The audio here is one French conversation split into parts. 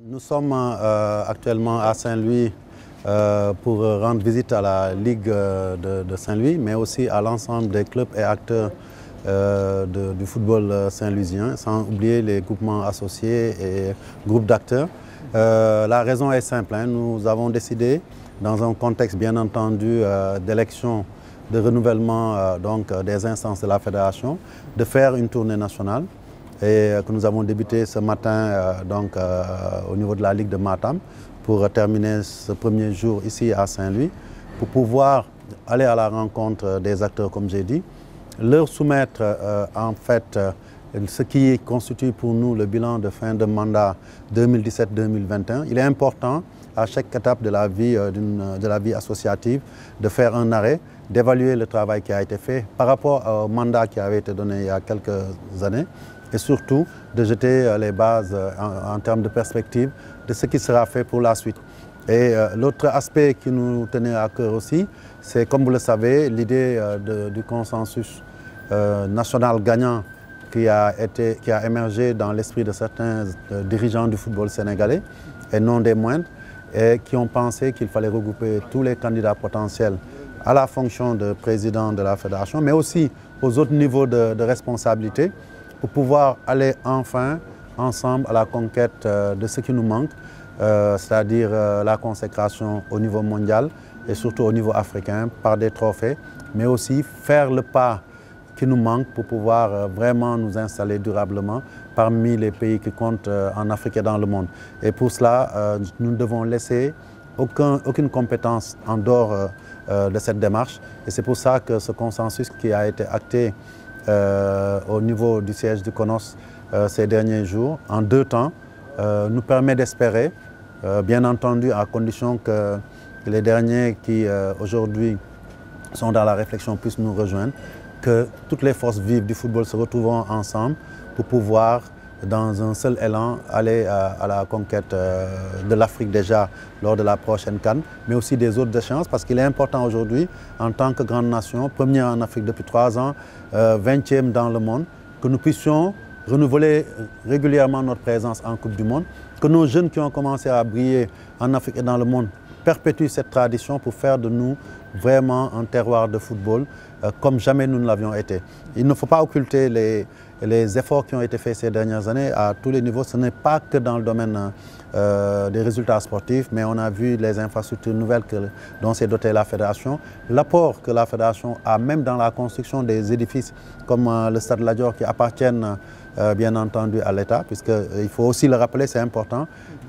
Nous sommes actuellement à Saint-Louis pour rendre visite à la Ligue de Saint-Louis, mais aussi à l'ensemble des clubs et acteurs du football saint-louisien, sans oublier les groupements associés et groupes d'acteurs. La raison est simple, nous avons décidé, dans un contexte bien entendu d'élection, de renouvellement des instances de la fédération, de faire une tournée nationale et que nous avons débuté ce matin au niveau de la Ligue de Matam pour terminer ce premier jour ici à Saint-Louis, pour pouvoir aller à la rencontre des acteurs, comme j'ai dit, leur soumettre en fait ce qui constitue pour nous le bilan de fin de mandat 2017-2021. Il est important à chaque étape de la vie associative de faire un arrêt, d'évaluer le travail qui a été fait par rapport au mandat qui avait été donné il y a quelques années et surtout de jeter les bases en termes de perspective de ce qui sera fait pour la suite. Et l'autre aspect qui nous tenait à cœur aussi, c'est, comme vous le savez, l'idée du consensus national gagnant qui a émergé dans l'esprit de certains dirigeants du football sénégalais, et non des moindres, et qui ont pensé qu'il fallait regrouper tous les candidats potentiels à la fonction de président de la fédération, mais aussi aux autres niveaux de responsabilité, pour pouvoir aller enfin ensemble à la conquête de ce qui nous manque, c'est-à-dire la consécration au niveau mondial et surtout au niveau africain par des trophées, mais aussi faire le pas qui nous manque pour pouvoir vraiment nous installer durablement parmi les pays qui comptent en Afrique et dans le monde. Et pour cela, nous ne devons laisser aucune compétence en dehors de cette démarche. Et c'est pour ça que ce consensus qui a été acté au niveau du siège du CONOS ces derniers jours, en 2 temps, nous permet d'espérer, bien entendu à condition que les derniers qui aujourd'hui sont dans la réflexion puissent nous rejoindre, que toutes les forces vives du football se retrouveront ensemble pour pouvoir, dans un seul élan, aller à la conquête de l'Afrique déjà lors de la prochaine CAN, mais aussi des autres échéances, parce qu'il est important aujourd'hui, en tant que grande nation, première en Afrique depuis 3 ans, 20e dans le monde, que nous puissions renouveler régulièrement notre présence en Coupe du Monde, que nos jeunes qui ont commencé à briller en Afrique et dans le monde perpétuent cette tradition pour faire de nous vraiment un terroir de football comme jamais nous ne l'avions été. Il ne faut pas occulter les efforts qui ont été faits ces dernières années à tous les niveaux. Ce n'est pas que dans le domaine des résultats sportifs, mais on a vu les infrastructures nouvelles dont s'est dotée la fédération, l'apport que la fédération a même dans la construction des édifices comme le Stade Lat Dior qui appartiennent bien entendu à l'État, puisqu'il faut aussi le rappeler, c'est important.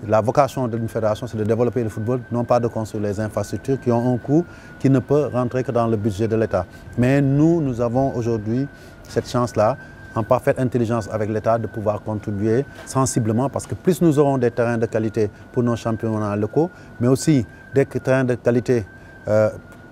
La vocation d'une fédération, c'est de développer le football, non pas de construire les infrastructures qui ont un coût qui ne peut rentrer que dans le budget de l'État. Mais nous avons aujourd'hui cette chance-là, en parfaite intelligence avec l'État, de pouvoir contribuer sensiblement, parce que plus nous aurons des terrains de qualité pour nos championnats locaux, mais aussi des terrains de qualité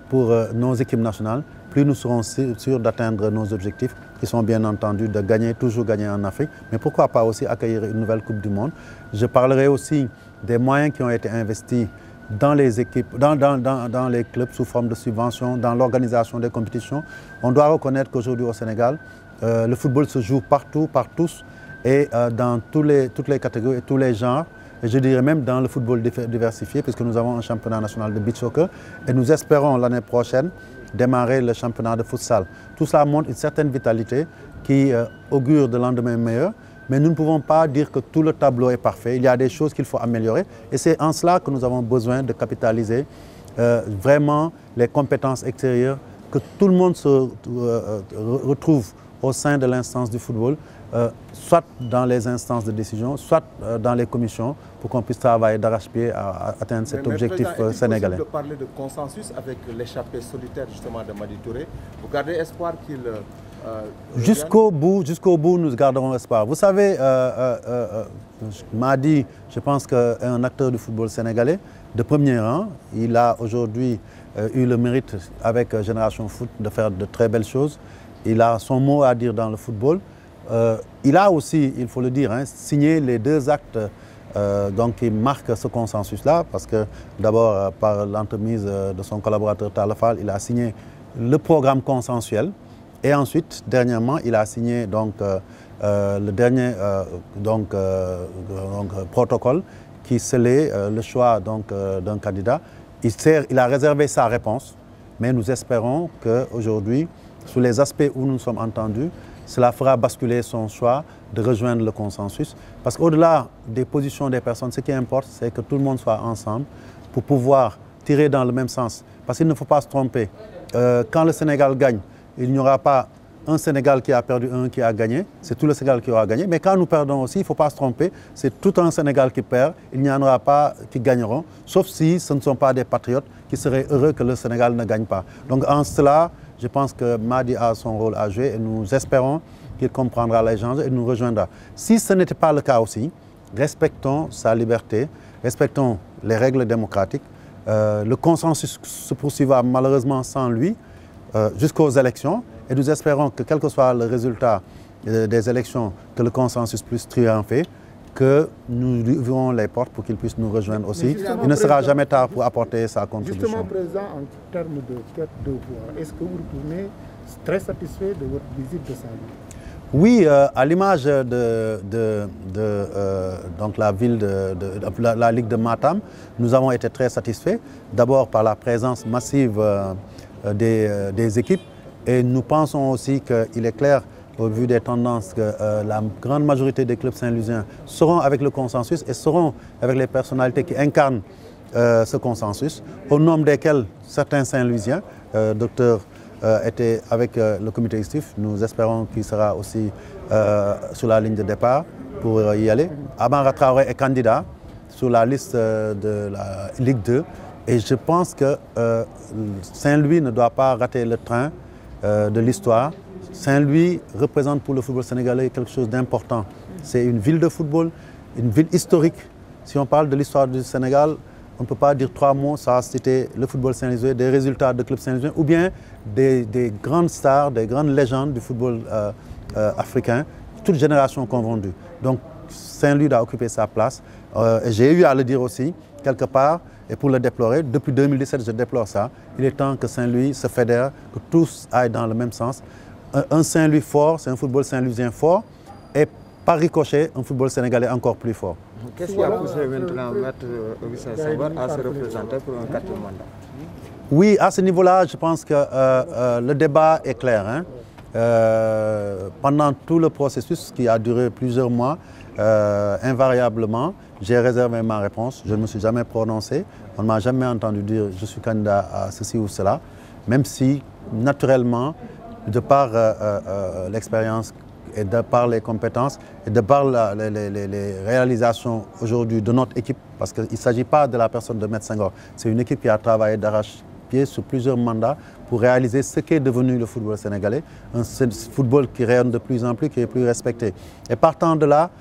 pour nos équipes nationales, plus nous serons sûrs d'atteindre nos objectifs, qui sont bien entendu de gagner, toujours gagner en Afrique, mais pourquoi pas aussi accueillir une nouvelle Coupe du Monde. Je parlerai aussi des moyens qui ont été investis dans les équipes, dans les clubs sous forme de subventions, dans l'organisation des compétitions. On doit reconnaître qu'aujourd'hui au Sénégal, le football se joue partout, par tous, et dans toutes les catégories et tous les genres. Et je dirais même dans le football diversifié, puisque nous avons un championnat national de beach soccer, et nous espérons l'année prochaine démarrer le championnat de futsal. Tout cela montre une certaine vitalité qui augure de lendemain meilleur, mais nous ne pouvons pas dire que tout le tableau est parfait. Il y a des choses qu'il faut améliorer, et c'est en cela que nous avons besoin de capitaliser vraiment les compétences extérieures, que tout le monde se retrouve au sein de l'instance du football, soit dans les instances de décision, soit dans les commissions, pour qu'on puisse travailler d'arrache-pied à atteindre cet objectif sénégalais. Est-il possible de parler de consensus avec l'échappée solitaire justement de Madi Touré? Vous gardez espoir qu'il... Jusqu'au bout, nous garderons espoir. Vous savez, Madi, je pense qu'est un acteur du football sénégalais de premier rang. Il a aujourd'hui eu le mérite avec Génération Foot de faire de très belles choses. Il a son mot à dire dans le football. Il a aussi, il faut le dire, signé les 2 actes qui marquent ce consensus-là, parce que d'abord, par l'entremise de son collaborateur Talafal, il a signé le programme consensuel. Et ensuite, dernièrement, il a signé le dernier protocole qui scellait le choix d'un candidat. Il a réservé sa réponse, mais nous espérons qu'aujourd'hui, sur les aspects où nous nous sommes entendus, cela fera basculer son choix de rejoindre le consensus. Parce qu'au-delà des positions des personnes, ce qui importe, c'est que tout le monde soit ensemble pour pouvoir tirer dans le même sens. Parce qu'il ne faut pas se tromper. Quand le Sénégal gagne, il n'y aura pas un Sénégal qui a perdu, un qui a gagné. C'est tout le Sénégal qui aura gagné. Mais quand nous perdons aussi, il ne faut pas se tromper. C'est tout un Sénégal qui perd. Il n'y en aura pas qui gagneront. Sauf si ce ne sont pas des patriotes qui seraient heureux que le Sénégal ne gagne pas. Donc en cela, je pense que Madi a son rôle à jouer et nous espérons qu'il comprendra les gens et nous rejoindra. Si ce n'était pas le cas aussi, respectons sa liberté, respectons les règles démocratiques. Le consensus se poursuivra malheureusement sans lui jusqu'aux élections et nous espérons que quel que soit le résultat des élections, que le consensus puisse triompher, que nous lui ouvrons les portes pour qu'il puisse nous rejoindre aussi. Il ne sera jamais tard pour apporter sa contribution. Justement, Président, en termes de perte de voix, est-ce que vous retournez très satisfait de votre visite de Saint-Louis? Oui, à l'image donc la ville la Ligue de Matam, nous avons été très satisfaits. D'abord par la présence massive des équipes et nous pensons aussi qu'il est clair au vu des tendances que la grande majorité des clubs saint-louisiens seront avec le consensus et seront avec les personnalités qui incarnent ce consensus, au nombre desquels certains saint-louisiens, docteur était avec le comité exécutif. Nous espérons qu'il sera aussi sur la ligne de départ pour y aller. Amara Traoré est candidat sur la liste de la Ligue 2 et je pense que Saint-Louis ne doit pas rater le train de l'histoire. Saint-Louis représente pour le football sénégalais quelque chose d'important. C'est une ville de football, une ville historique. Si on parle de l'histoire du Sénégal, on ne peut pas dire trois mots, ça a cité le football saint-louisien, des résultats de clubs saint-louisiens ou bien des grandes stars, des grandes légendes du football africain, toutes générations confondues. Donc Saint-Louis doit occuper sa place. J'ai eu à le dire aussi, quelque part, et pour le déplorer, depuis 2017, je déplore ça. Il est temps que Saint-Louis se fédère, que tous aillent dans le même sens. Un Saint-Louis fort, c'est un football saint-louisien fort, et par ricochet, un football sénégalais encore plus fort. Qu'est-ce qui a poussé maintenant Maître Augustin Senghor à se représenter pour un quatrième mandat? Oui, à ce niveau-là, je pense que le débat est clair. Hein. Pendant tout le processus qui a duré plusieurs mois, invariablement, j'ai réservé ma réponse. Je ne me suis jamais prononcé. On ne m'a jamais entendu dire je suis candidat à ceci ou cela, même si, naturellement, de par l'expérience et de par les compétences et de par les réalisations aujourd'hui de notre équipe, parce qu'il ne s'agit pas de la personne de Maître Senghor, c'est une équipe qui a travaillé d'arrache-pied sur plusieurs mandats pour réaliser ce qu'est devenu le football sénégalais, un football qui rayonne de plus en plus, qui est plus respecté. Et partant de là,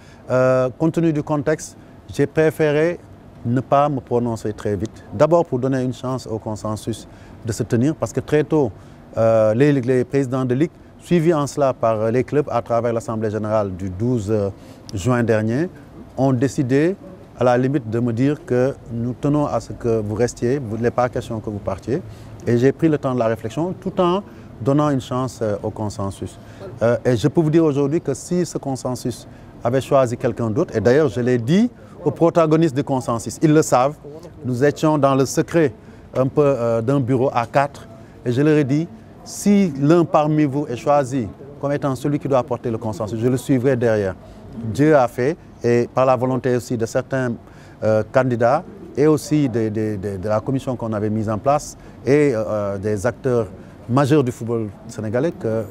compte tenu du contexte, j'ai préféré ne pas me prononcer très vite. D'abord pour donner une chance au consensus de se tenir, parce que très tôt, les présidents de ligue, suivis en cela par les clubs à travers l'Assemblée générale du 12 juin dernier, ont décidé à la limite de me dire que nous tenons à ce que vous restiez, il n'est pas question que vous partiez. Et j'ai pris le temps de la réflexion tout en donnant une chance au consensus. Et je peux vous dire aujourd'hui que si ce consensus avait choisi quelqu'un d'autre, et d'ailleurs je l'ai dit aux protagonistes du consensus, ils le savent, nous étions dans le secret un peu d'un bureau à 4, et je leur ai dit, si l'un parmi vous est choisi comme étant celui qui doit apporter le consensus, je le suivrai derrière. Dieu a fait, et par la volonté aussi de certains candidats, et aussi de la commission qu'on avait mise en place, et des acteurs majeurs du football sénégalais, que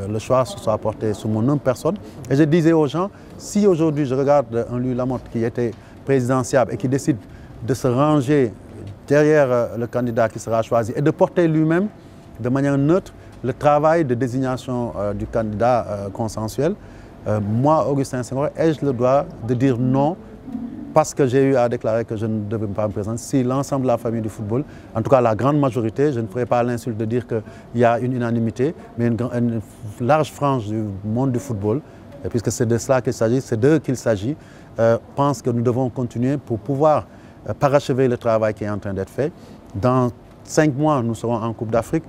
le choix se soit apporté sous mon nom personne. Et je disais aux gens, si aujourd'hui je regarde un Louis Lamotte qui était présidentiable et qui décide de se ranger derrière le candidat qui sera choisi et de porter lui-même de manière neutre le travail de désignation du candidat consensuel, moi, Augustin Senghor, ai-je le droit de dire non parce que j'ai eu à déclarer que je ne devais pas me présenter? Si l'ensemble de la famille du football, en tout cas la grande majorité, je ne ferai pas l'insulte de dire qu'il y a une unanimité, mais une large frange du monde du football, et puisque c'est de cela qu'il s'agit, c'est d'eux qu'il s'agit, pense que nous devons continuer pour pouvoir parachever le travail qui est en train d'être fait. Dans 5 mois, nous serons en Coupe d'Afrique.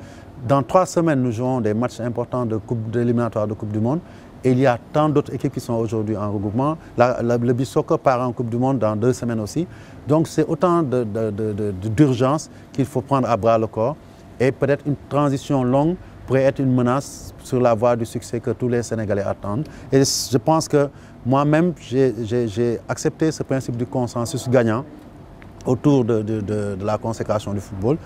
Dans 3 semaines, nous jouerons des matchs importants d'éliminatoire de Coupe du Monde. Et il y a tant d'autres équipes qui sont aujourd'hui en regroupement. Le beach soccer part en Coupe du Monde dans 2 semaines aussi. Donc c'est autant d'urgence qu'il faut prendre à bras le corps. Et peut-être une transition longue pourrait être une menace sur la voie du succès que tous les Sénégalais attendent. Et je pense que moi-même, j'ai accepté ce principe du consensus gagnant autour de la consécration du football.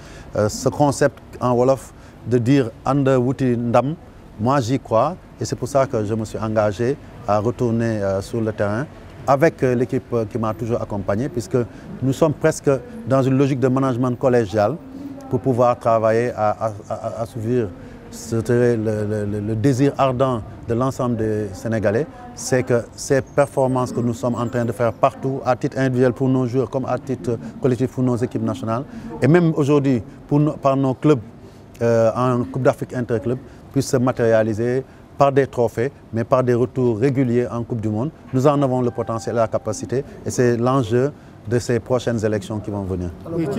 Ce concept en Wolof de dire « Ande wuti ndam », moi j'y crois et c'est pour ça que je me suis engagé à retourner sur le terrain avec l'équipe qui m'a toujours accompagné, puisque nous sommes presque dans une logique de management collégial pour pouvoir travailler à assouvir le désir ardent de l'ensemble des Sénégalais. C'est que ces performances que nous sommes en train de faire partout, à titre individuel pour nos joueurs comme à titre collectif pour nos équipes nationales, et même aujourd'hui par nos clubs en Coupe d'Afrique interclub, puissent se matérialiser par des trophées, mais par des retours réguliers en Coupe du Monde. Nous en avons le potentiel et la capacité, et c'est l'enjeu de ces prochaines élections qui vont venir. Alors, les comptes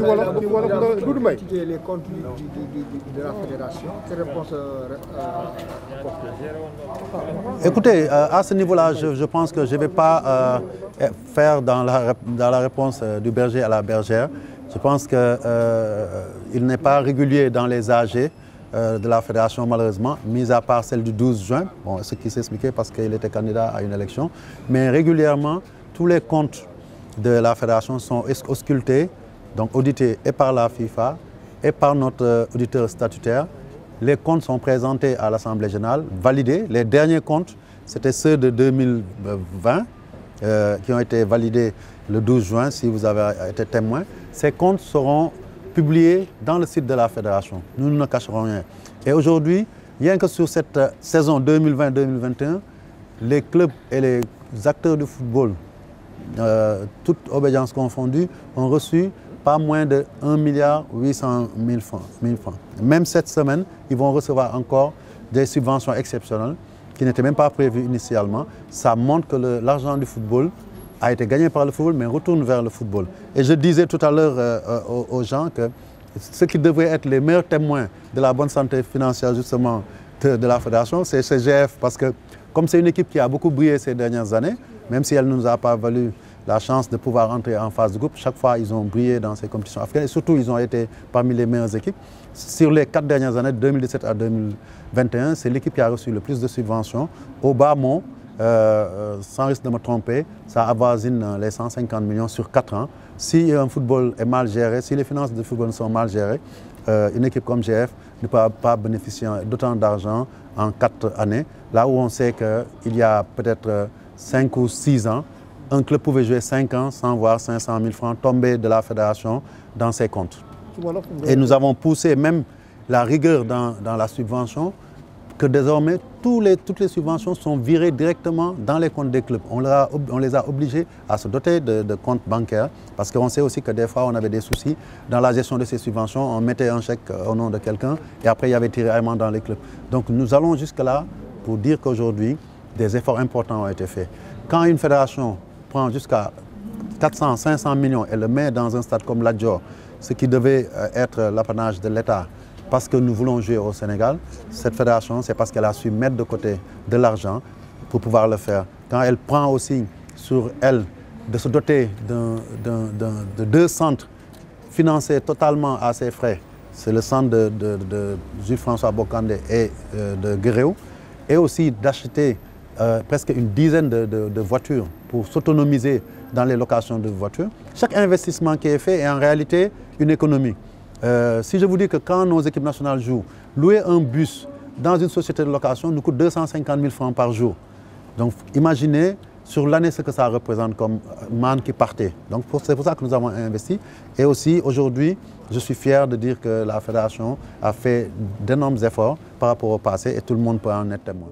de la fédération, quelle réponse Écoutez, à ce niveau-là, je pense que je ne vais pas faire dans la réponse du berger à la bergère. Je pense qu'il n'est pas régulier dans les AG de la fédération, malheureusement, mis à part celle du 12 juin, bon, ce qui s'expliquait parce qu'il était candidat à une élection. Mais régulièrement, tous les comptes de la fédération sont auscultés, donc audités et par la FIFA et par notre auditeur statutaire. Les comptes sont présentés à l'Assemblée générale, validés. Les derniers comptes, c'était ceux de 2020, qui ont été validés le 12 juin, si vous avez été témoin. Ces comptes seront publiés dans le site de la fédération. Nous ne cacherons rien. Et aujourd'hui, rien que sur cette saison 2020-2021, les clubs et les acteurs du football, toute obédience confondue, ont reçu pas moins de 1,8 milliard francs. Même cette semaine, ils vont recevoir encore des subventions exceptionnelles qui n'étaient même pas prévues initialement. Ça montre que l'argent du football a été gagné par le football, mais retourne vers le football. Et je disais tout à l'heure aux gens que ceux qui devraient être les meilleurs témoins de la bonne santé financière justement de la fédération, c'est CGF, parce que comme c'est une équipe qui a beaucoup brillé ces dernières années, même si elle ne nous a pas valu la chance de pouvoir entrer en phase de groupe, chaque fois ils ont brillé dans ces compétitions africaines et surtout ils ont été parmi les meilleures équipes. Sur les 4 dernières années, de 2017 à 2021, c'est l'équipe qui a reçu le plus de subventions. Au bas mot, sans risque de me tromper, ça avoisine les 150 millions sur 4 ans. Si un football est mal géré, si les finances du football sont mal gérées, une équipe comme GF ne peut pas bénéficier d'autant d'argent en 4 années. Là où on sait qu'il y a peut-être 5 ou 6 ans, un club pouvait jouer 5 ans sans voir 500 000 francs tomber de la fédération dans ses comptes. Et nous avons poussé même la rigueur dans la subvention, que désormais toutes les subventions sont virées directement dans les comptes des clubs. On les a obligés à se doter de comptes bancaires parce qu'on sait aussi que des fois on avait des soucis dans la gestion de ces subventions. On mettait un chèque au nom de quelqu'un et après il y avait tiraillement dans les clubs. Donc nous allons jusque-là pour dire qu'aujourd'hui des efforts importants ont été faits. Quand une fédération prend jusqu'à 400, 500 millions et le met dans un stade comme Lat Dior, ce qui devait être l'apanage de l'État, parce que nous voulons jouer au Sénégal, cette fédération, c'est parce qu'elle a su mettre de côté de l'argent pour pouvoir le faire. Quand elle prend aussi sur elle de se doter de 2 centres financés totalement à ses frais, c'est le centre de Jules-François Bocandé et de Guéréo, et aussi d'acheter presque une dizaine de voitures pour s'autonomiser dans les locations de voitures. Chaque investissement qui est fait est en réalité une économie. Si je vous dis que quand nos équipes nationales jouent, louer un bus dans une société de location nous coûte 250 000 francs par jour. Donc imaginez sur l'année ce que ça représente comme manne qui partait. Donc c'est pour ça que nous avons investi. Et aussi aujourd'hui, je suis fier de dire que la fédération a fait d'énormes efforts par rapport au passé et tout le monde peut en être témoin.